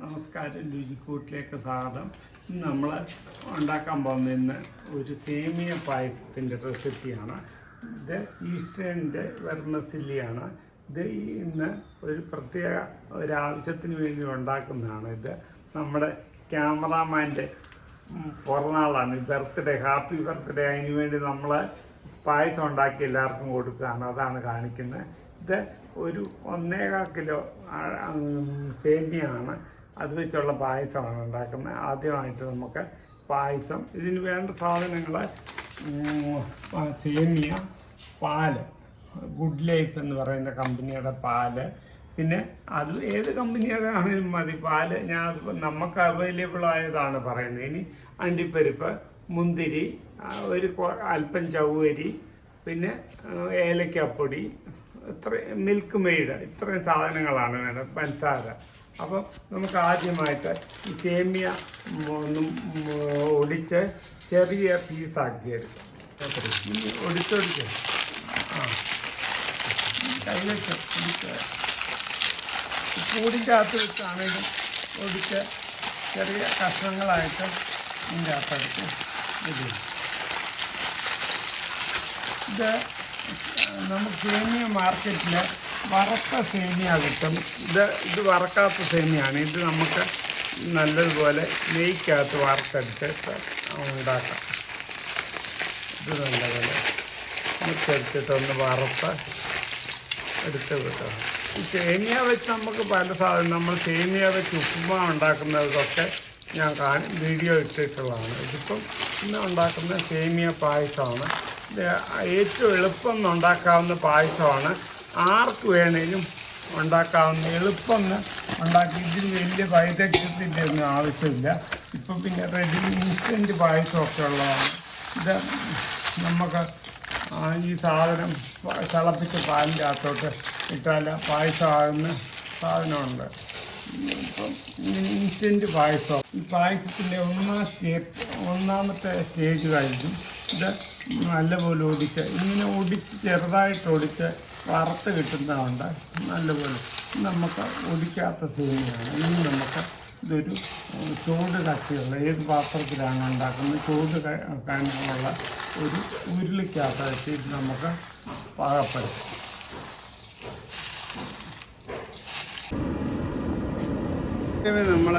നമസ്കാരം, രുചിക്കൂട്ടിലേക്ക് സ്വാഗതം. ഇന്ന് നമ്മൾ ഉണ്ടാക്കാൻ പോകുന്ന ഒരു സേമിയ പായസത്തിൻ്റെ റെസിപ്പിയാണ്. ഇത് ഈസ്റ്റേണിൻ്റെ വെർമസില്ലിയാണ്. ഇത് ഇന്ന് ഒരു പ്രത്യേക ഒരാവശ്യത്തിന് വേണ്ടി ഉണ്ടാക്കുന്നതാണ്. ഇത് നമ്മുടെ ക്യാമറാമാൻ്റെ പിറന്നാളാണ്, ബർത്ത്ഡേ, ഹാപ്പി ബർത്ത്ഡേ. അതിന് വേണ്ടി നമ്മൾ പായസം ഉണ്ടാക്കി എല്ലാവർക്കും കൊടുക്കുകയാണ്, അതാണ് കാണിക്കുന്നത്. ഇത് ഒരു 1.25 കിലോ സേമിയാണ്, അത് വെച്ചുള്ള പായസമാണ് ഉണ്ടാക്കുന്നത്. ആദ്യമായിട്ട് നമുക്ക് പായസം, ഇതിന് വേണ്ട സാധനങ്ങൾ സേമിയ, പാല്, ഗുഡ് ലൈഫ് എന്ന് പറയുന്ന കമ്പനിയുടെ പാല്, പിന്നെ അത് ഏത് കമ്പനിയുടെ ആണെങ്കിലും മതി പാല്. നമുക്ക് അവൈലബിൾ ആയതാണ് പറയുന്നത്. ഇനി അണ്ടിപ്പരിപ്പ്, മുന്തിരി, അല്പം ചവ്വരി, പിന്നെ ഏലക്കാപ്പൊടി, മിൽക്ക് മെയ്ഡ്, ഇത്രയും സാധനങ്ങളാണ് വേണ്ടത്, പഞ്ചസാര. അപ്പം നമുക്ക് ആദ്യമായിട്ട് ഈ സേമിയ ഒടിച്ച് ചെറിയ പീസാക്കി എടുക്കാം. ഒടിച്ചൊടിച്ച് കയ്യിലേക്ക് കൂടിൻ്റെ അകത്ത് വെച്ചാണെങ്കിലും ഒടിച്ച് ചെറിയ കഷ്ണങ്ങളായിട്ട് ഇതിൻ്റെ അകത്തെടുത്ത് ഇത് നമുക്ക് സേമിയ മാർക്കറ്റിൽ വറുത്ത സേമിയ കിട്ടും. ഇത് വറക്കാത്ത സേമിയാണ്. ഇത് നമുക്ക് നല്ലതുപോലെ നെയ്ക്കകത്ത് വറുത്തെടുത്തിട്ട് ഉണ്ടാക്കാം. ഇത് നല്ലപോലെ മുത്തെടുത്തിട്ടൊന്ന് വറുത്ത് എടുത്ത് കിട്ടും. ഈ സേമിയ വെച്ച് നമുക്ക് പല സാധനം, നമ്മൾ സേമിയ വെച്ച് ഉപ്പുമാ ഉണ്ടാക്കുന്നതൊക്കെ ഞാൻ വീഡിയോ ഇട്ടിട്ടുള്ളതാണ്. ഇതിപ്പം ഇന്ന് ഉണ്ടാക്കുന്ന സേമിയ പായസമാണ്. ഇത് ഏറ്റവും എളുപ്പം ഉണ്ടാക്കാവുന്ന പായസമാണ്. ആർക്ക് വേണേലും ഉണ്ടാക്കാവുന്ന, എളുപ്പം ഉണ്ടാക്കി. ഇതിന് വലിയ വൈദഗ്ധ്യത്തിൻ്റെ ഒന്നും ആവശ്യമില്ല. ഇപ്പം പിന്നെ റെഡി ഇൻസ്റ്റൻറ്റ് പായസമൊക്കെ ഉള്ളതാണ്. ഇത് നമുക്ക് ഈ സാധനം തിളപ്പിച്ച പാലിൻ്റെ അകത്തോട്ട് ഇട്ടാൽ പായസമാകുന്ന സാധനമുണ്ട്. ഇപ്പം ഇൻസ്റ്റൻറ്റ് പായസം, ഈ പായസത്തിൻ്റെ ഒന്നാമത്തെ സ്റ്റേജ് കഴിഞ്ഞു. ഇത് നല്ലപോലെ ഒടിച്ച്, ഇങ്ങനെ ഒടിച്ച് ചെറുതായിട്ട് ഒടിച്ച് വറുത്ത് കിട്ടുന്നതുകൊണ്ട് നല്ലപോലെ. നമുക്ക് ഒടിക്കാത്ത സേമിയാണ്. ഇനി നമുക്ക് ഇതൊരു ചൂട് കട്ടിയുള്ള, ഏത് പാത്രത്തിലാണ് ഉണ്ടാക്കുന്നത്, ചൂട് കനമുള്ള ഒരു ഉരുളിക്കകത്ത് വെച്ചിട്ട് നമുക്ക് പാകപ്പെടും. നമ്മൾ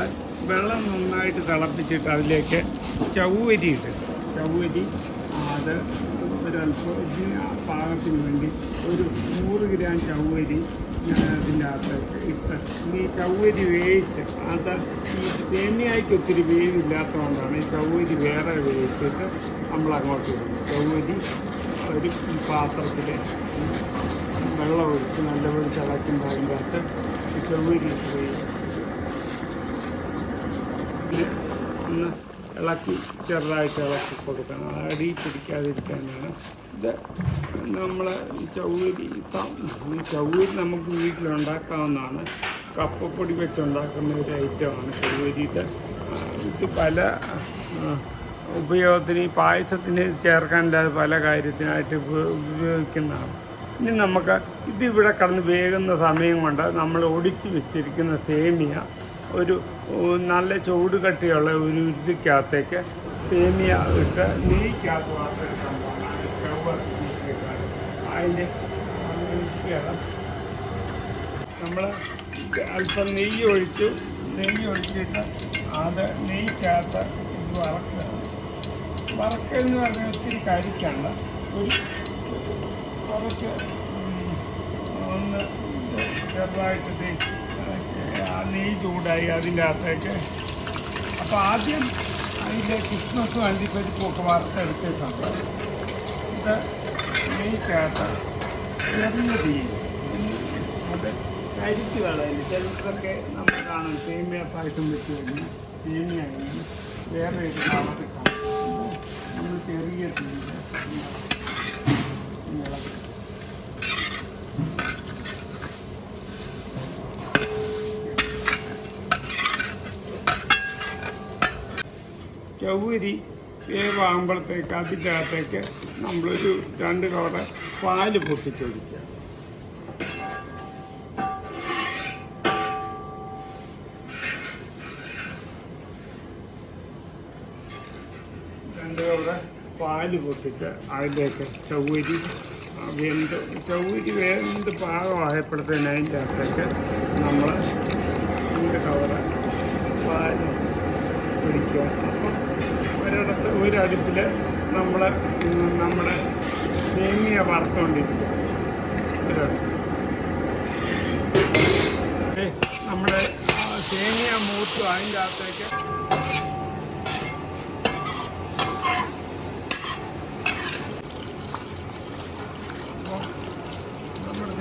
വെള്ളം നന്നായിട്ട് തിളപ്പിച്ചിട്ട് അതിലേക്ക് ചവ്വരി ഇടും. ചവ്വരി അത് ഒരല്പം ഇതിന് പാകത്തിന് വേണ്ടി ഒരു 100 ഗ്രാം ചവ്വരി ഞാൻ അതിൻ്റെ അകത്തേക്ക് ഇട്ട്, ഈ ചവ്വരി വേവിച്ച്, അത് ഈ സേമിയയ്ക്ക് ഒത്തിരി വേവില്ലാത്തതുകൊണ്ടാണ് ഈ ചവ്വരി വേറെ വേവിച്ചിട്ട് നമ്മളങ്ങോട്ട് ഇടും. ചവ്വരി ഒരു പാത്രത്തിൽ വെള്ളം ഒഴിച്ച് നല്ലപോലെ തിളയ്ക്കുമ്പോൾ അതിൻ്റെ അകത്ത് ഈ ചവ്വരി ഒന്ന് ഇളക്കി, ചെറുതായിട്ട് ഇളക്കി കൊടുക്കണം, അടി പിടിക്കാതിരിക്കാനാണ്. ഇത് നമ്മൾ ഈ ചവ്വരി നമുക്ക് വീട്ടിലുണ്ടാക്കാവുന്നതാണ്. കപ്പപ്പൊടി വെച്ചുണ്ടാക്കുന്ന ഒരു ഐറ്റമാണ് ചവ്വരി. ഇത് പല ഉപയോഗത്തിന്, ഈ പായസത്തിന് ചേർക്കാനില്ലാതെ പല കാര്യത്തിനായിട്ട് ഉപയോഗിക്കുന്നതാണ്. ഇനി നമുക്ക് ഇതിവിടെ കിടന്ന് വേകുന്ന സമയം കൊണ്ട് നമ്മൾ ഒടിച്ച് വെച്ചിരിക്കുന്ന സേമിയ ഒരു നല്ല ചൂട് കട്ടിയുള്ള ഒരു ഉരുളിക്കകത്തേക്ക് സേമിയ ഇട്ട് നെയ്ക്കകത്ത് വാർത്തെടുക്കാൻ പോകുന്നതാണ്. അതിൻ്റെ നമ്മൾ അല്പം നെയ്യ് ഒഴിച്ചിട്ട് അത് നെയ്ക്കകത്ത് ഇത് വറക്കുക. വറക്കെന്ന് പറഞ്ഞാൽ ഒത്തിരി കരിക്കണ്ട, ഒരു കുറച്ച് ഒന്ന് ചെറുതായിട്ട് ആ നെയ്യ് ചൂടായി അതിൻ്റെ അകത്തേക്ക്. അപ്പോൾ ആദ്യം അതിൻ്റെ കിസ്മസും അണ്ടിപ്പരിപ്പും ഒക്കെ വറുത്തെടുത്തിട്ടുണ്ട്. ഇത് നെയ്ക്കകത്ത് ചെറിയ തീയിൽ അത് കരിച്ച് കളയില്ല. ചിലതൊക്കെ നമ്മൾ കാണാം സേമിയ പായസം വെച്ച് കഴിഞ്ഞാൽ സേമിയ കഴിഞ്ഞാൽ വേറെ ഒരു കളറ് കാണും. നമ്മൾ ചെറിയ തീയിൽ ചവ്വരി വേവാകുമ്പോഴത്തേക്ക് അതിൻ്റെ അകത്തേക്ക് നമ്മളൊരു 2 കവറ് പാല് പൊട്ടിച്ചൊഴിക്കുക. പാല് പൊട്ടിച്ച് അതിലേക്ക് ചവ്വരി വെന്ത് പാകമായപ്പോഴത്തേന് അതിൻ്റെ അകത്തേക്ക് നമ്മൾ ഇതിൻ്റെ കവറ് പാല് ഒഴിക്കുക. അപ്പം ഒരടുപ്പിൽ നമ്മുടെ സേമിയ വറുത്തുകൊണ്ടിരിക്കുക. ഒരടുപ്പ് നമ്മുടെ സേമിയ മൂത്ത് അതിൻ്റെ അകത്തേക്ക് നമ്മുടെ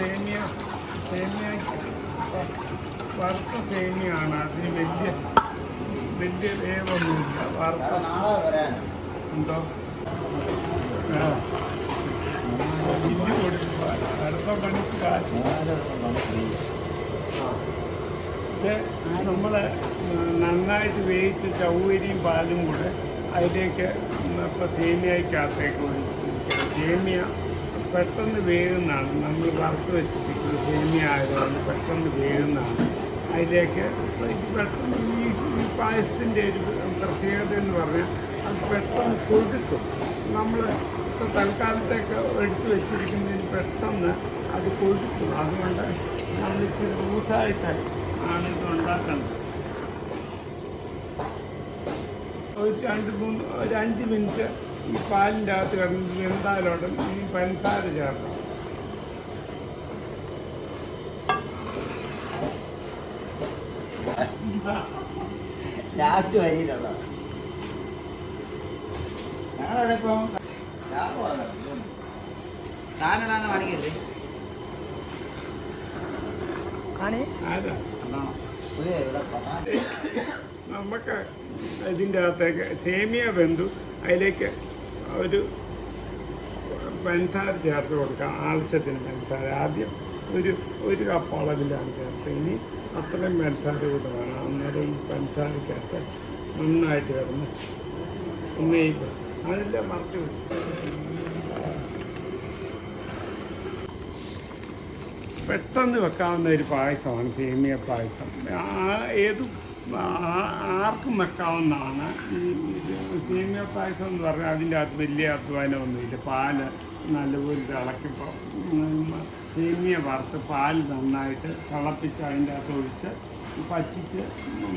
സേമിയ വറുത്ത സേമിയാണ്. അതിന് വലിയ വേവൊന്നുമില്ല. വറുത്ത എന്തോ ഇഞ്ചി കൊടുക്കുക. അടുത്ത പണിക്ക് ഇത് നമ്മൾ നന്നായിട്ട് വേവിച്ച് ചവ്വരിയും പാലും കൂടെ അതിലേക്ക് ഇപ്പോൾ സേമിയക്കകത്തേക്ക് ഒഴിച്ചിരിക്കുക. സേമിയ പെട്ടെന്ന് വേകുന്നതാണ്. നമ്മൾ വറുത്ത് വെച്ചിരിക്കുന്നത് സേമിയ ആയതുകൊണ്ട് പെട്ടെന്ന് വേകുന്നതാണ്. അതിലേക്ക് ഇത് പെട്ടെന്ന് ഈ പായസത്തിൻ്റെ ഒരു പ്രത്യേകത എന്ന് പറഞ്ഞാൽ അത് പെട്ടെന്ന് കൊഴുക്കും. നമ്മൾ ഇപ്പോൾ തൽക്കാലത്തേക്ക് എടുത്ത് വെച്ചിരിക്കുന്നതിന് പെട്ടെന്ന് അത് കൊഴുക്കും. അതുകൊണ്ട് നമ്മൾ ഇച്ചിരി ലൂസായിട്ട് ആണ് ഇത് ഉണ്ടാക്കുന്നത്. ഒരു 5 മിനിറ്റ് ഈ പാലിൻ്റെ അകത്ത് കിടന്ന് വെന്താലോടും ഈ പഞ്ചസാര ചേർക്കാം. ലാസ്റ്റ് വരിയിലുള്ള ഞങ്ങളവിടെ ഇപ്പം താനാണ് കാണിക്കരുത്. നമുക്ക് ഇതിൻ്റെ അകത്തേക്ക് സേമിയ വെന്തു അതിലേക്ക് ഒരു പഞ്ചസാര ചേർത്ത് കൊടുക്കാം. ആവശ്യത്തിന് പഞ്ചസാര ആദ്യം ഒരു കപ്പ് അളവിലാണ് ചേർത്ത്. ഇനി അത്രയും പഞ്ചസാര കൂടെ വേണം. അന്നേരം ഈ പഞ്ചസാരക്കകത്ത് നന്നായിട്ട് കിടന്ന് ഒന്നേക്ക് അതെല്ലാം മറച്ചു പെട്ടെന്ന് വെക്കാവുന്ന ഒരു പായസമാണ് സേമിയ പായസം. ആർക്കും വെക്കാവുന്നതാണ്. ഈ സേമിയ പായസം എന്ന് പറഞ്ഞാൽ അതിൻ്റെ അകത്ത് വലിയ അധ്വാനമൊന്നുമില്ല. പാല് നല്ലപോലെ തിളക്കിപ്പോൾ സേമിയ വറുത്ത് പാല് നന്നായിട്ട് തിളപ്പിച്ച് അതിൻ്റെ അകത്ത് ഒഴിച്ച് പറ്റിച്ച്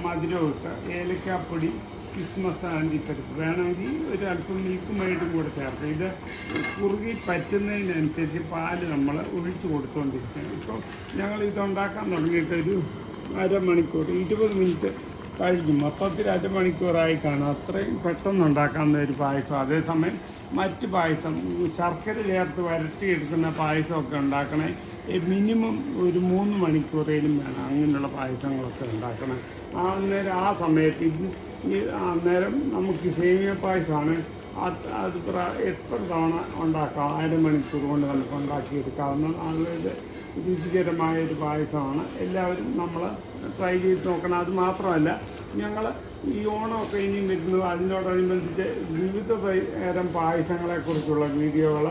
മധുരം ഇട്ട് ഏലക്കാപ്പൊടി കിസ്മസ് അണ്ടിപ്പരിപ്പ് വേണമെങ്കിൽ ഒരു അല്പം മിൽക്ക് മെയ്ഡും കൂടെ ചേർത്ത് ഇത് കുറുകി പറ്റുന്നതിനനുസരിച്ച് പാല് നമ്മൾ ഒഴിച്ച് കൊടുത്തുകൊണ്ടിരിക്കണം. ഇപ്പം ഞങ്ങൾ ഇതുണ്ടാക്കാൻ തുടങ്ങിയിട്ടൊരു അരമണിക്കൂർ 20 മിനിറ്റ് കഴിക്കും. മൊത്തത്തിൽ അരമണിക്കൂറായി കാണും. അത്രയും പെട്ടെന്ന് ഉണ്ടാക്കാവുന്ന ഒരു പായസം. അതേസമയം മറ്റ് പായസം ശർക്കര ചേർത്ത് വരട്ടിയെടുക്കുന്ന പായസമൊക്കെ ഉണ്ടാക്കണേ മിനിമം ഒരു 3 മണിക്കൂറേലും വേണം. അങ്ങനെയുള്ള പായസങ്ങളൊക്കെ ഉണ്ടാക്കണം. ആ സമയത്ത് അന്നേരം നമുക്ക് സേമിയ പായസമാണ് അത് എത്ര തവണ ഉണ്ടാക്കാം. അരമണിക്കൂർ കൊണ്ട് നമുക്ക് ഉണ്ടാക്കിയെടുക്കാവുന്ന നല്ലൊരു രുചികരമായ ഒരു പായസമാണ്. എല്ലാവരും നമ്മൾ ട്രൈ ചെയ്ത് നോക്കണം. അത് മാത്രമല്ല ഞങ്ങൾ ഈ ഓണമൊക്കെ ഇനിയും വരുന്നു. അതിനോടനുബന്ധിച്ച് വിവിധ തരം പായസങ്ങളെക്കുറിച്ചുള്ള വീഡിയോകൾ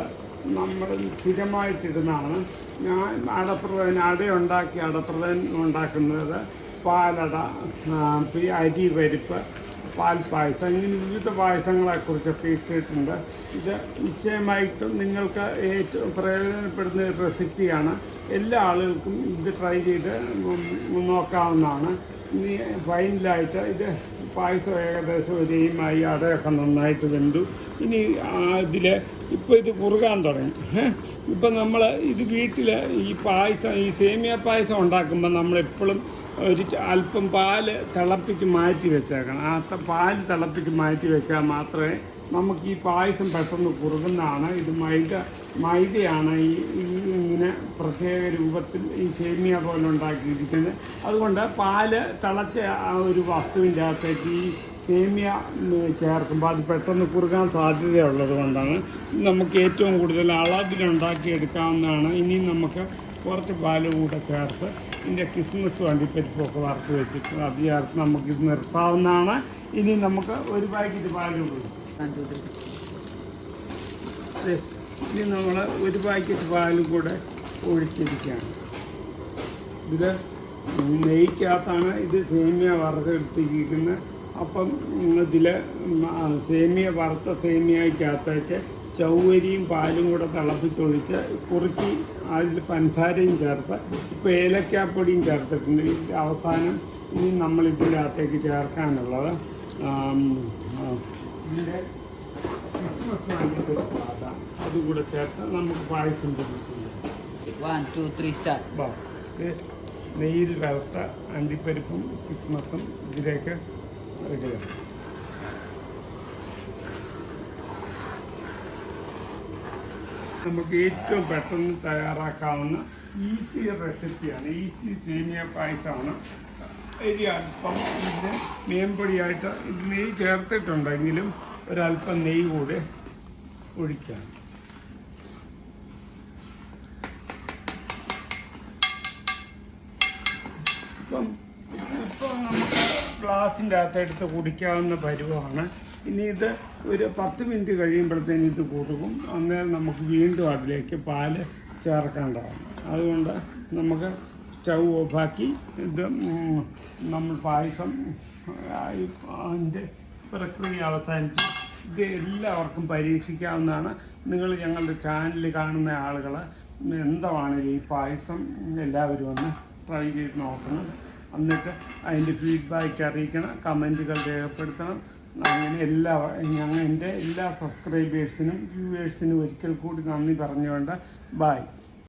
നമ്മൾ സ്ഥിരമായിട്ടിരുന്നതാണ്. ഞാൻ അടപ്രഥൻ ഉണ്ടാക്കുന്നത് പാലട, അരി പരിപ്പ്, പാൽപ്പായസം, ഇങ്ങനെ വിവിധ പായസങ്ങളെക്കുറിച്ചൊക്കെ ഇട്ടിട്ടുണ്ട്. ഇത് നിശ്ചയമായിട്ടും നിങ്ങൾക്ക് ഏറ്റവും പ്രയോജനപ്പെടുന്ന റെസിപ്പിയാണ്. എല്ലാ ആളുകൾക്കും ഇത് ട്രൈ ചെയ്ത് നോക്കാവുന്നതാണ്. ഇനി ഫൈനലായിട്ട് ഇത് പായസം ഏകദേശം ഒരേയുമായി അടയൊക്കെ നന്നായിട്ട് വെന്തു. ഇനി ഇപ്പോൾ ഇത് കുറുകാൻ തുടങ്ങി. ഇപ്പം നമ്മൾ ഇത് വീട്ടിൽ ഈ സേമിയ പായസം ഉണ്ടാക്കുമ്പോൾ നമ്മളെപ്പോഴും അല്പം പാല് തിളപ്പിച്ച് മാറ്റി വെച്ചേക്കണം. പാല് തിളപ്പിച്ച് മാറ്റി വെച്ചാൽ മാത്രമേ നമുക്ക് ഈ പായസം പെട്ടെന്ന് കുറുകുന്നതാണ്. ഇത് മൈദയാണ് ഇങ്ങനെ പ്രത്യേക രൂപത്തിൽ ഈ സേമിയ പോലെ ഉണ്ടാക്കിയിരിക്കുന്നത്. അതുകൊണ്ട് പാല് തിളച്ച ആ ഒരു വസ്തുവിൻ്റെ അകത്തേക്ക് ഈ സേമിയ ചേർക്കുമ്പോൾ അത് പെട്ടെന്ന് കുറുകാൻ സാധ്യതയുള്ളത് കൊണ്ടാണ് നമുക്ക് ഏറ്റവും കൂടുതൽ അളവിലുണ്ടാക്കിയെടുക്കാവുന്നതാണ്. ഇനി നമുക്ക് കുറച്ച് പാല് കൂടെ ചേർത്ത് ഇതിൻ്റെ കിസ്മസും അണ്ടിപ്പരിപ്പൊക്കെ വറുത്ത് വെച്ചിട്ട് അത് ചേർത്ത് നമുക്കിത് നിർത്താവുന്നതാണ്. ഇനി നമുക്ക് ഒരു പാക്കറ്റ് പാല് കൊടുക്കും. ഇനി നമ്മൾ ഒരു പാക്കറ്റ് പാലും കൂടെ ഒഴിച്ചിരിക്കുകയാണ്. ഇത് നെയ്ക്കകത്താണ് ഇത് സേമിയ വറുത്തെടുത്തിരിക്കുന്നത്. അപ്പം ഇതിൽ സേമിയ വറുത്ത സേമിയക്കകത്തേക്ക് ചൗവരിയും പാലും കൂടെ തിളപ്പിച്ചൊഴിച്ച് കുറുക്കി അതിൽ പഞ്ചസാരയും ചേർത്ത് ഇപ്പോൾ ഏലക്കാപ്പൊടിയും ചേർത്തിട്ടുണ്ട്. അവസാനം ഇനി നമ്മൾ ഇതിനകത്തേക്ക് ചേർക്കാനുള്ളത് ഇതിൻ്റെ ക്രിസ്മസ് വാങ്ങിയിട്ട് അതുകൂടെ ചേർത്ത് നമുക്ക് പായസം തിരിച്ചിട്ടുണ്ട്. 1 2 3 സ്റ്റാർട്ട്. നെയ്യിൽ വറുത്ത അണ്ടിപ്പരിപ്പും ക്രിസ്മസും ഇതിലേക്ക് ഇടുക. നമുക്ക് ഏറ്റവും പെട്ടെന്ന് തയ്യാറാക്കാവുന്ന ഈസി റെസിപ്പിയാണ്. ഈസി സേമിയ പായസമാണ്. ഒരു അല്പം ഇതിന് മേമ്പൊടിയായിട്ട് നെയ്യ് ചേർത്തിട്ടുണ്ടെങ്കിലും ഒരല്പം നെയ്യ് കൂടെ ഒഴിക്കാം. ഇപ്പം നമുക്ക് ഗ്ലാസിൻ്റെ അകത്തെടുത്ത് കുടിക്കാവുന്ന പരുവമാണ്. ഇനി ഇത് ഒരു 10 മിനിറ്റ് കഴിയുമ്പോഴത്തേന് ഇത് കൊടുക്കും. അന്നേരം നമുക്ക് വീണ്ടും അതിലേക്ക് പാല് ചേർക്കേണ്ടതാണ്. അതുകൊണ്ട് നമുക്ക് സ്റ്റൗ ഓഫാക്കി ഇത് നമ്മൾ പായസം അതിൻ്റെ പ്രക്രിയ അവസാനിച്ച് ഇത് എല്ലാവർക്കും പരീക്ഷിക്കാവുന്നതാണ്. നിങ്ങൾ ഞങ്ങളുടെ ചാനൽ കാണുന്ന ആളുകൾ എന്താണെങ്കിലും ഈ പായസം എല്ലാവരും ഒന്ന് ട്രൈ ചെയ്ത് നോക്കണം. എന്നിട്ട് അതിൻ്റെ ഫീഡ്ബാക്ക് അറിയിക്കണം, കമൻറ്റുകൾ രേഖപ്പെടുത്തണം. അങ്ങനെ എൻ്റെ എല്ലാ സബ്സ്ക്രൈബേഴ്സിനും വ്യൂവേഴ്സിനും ഒരിക്കൽ കൂടി നന്ദി പറഞ്ഞുകൊണ്ട് ബൈ.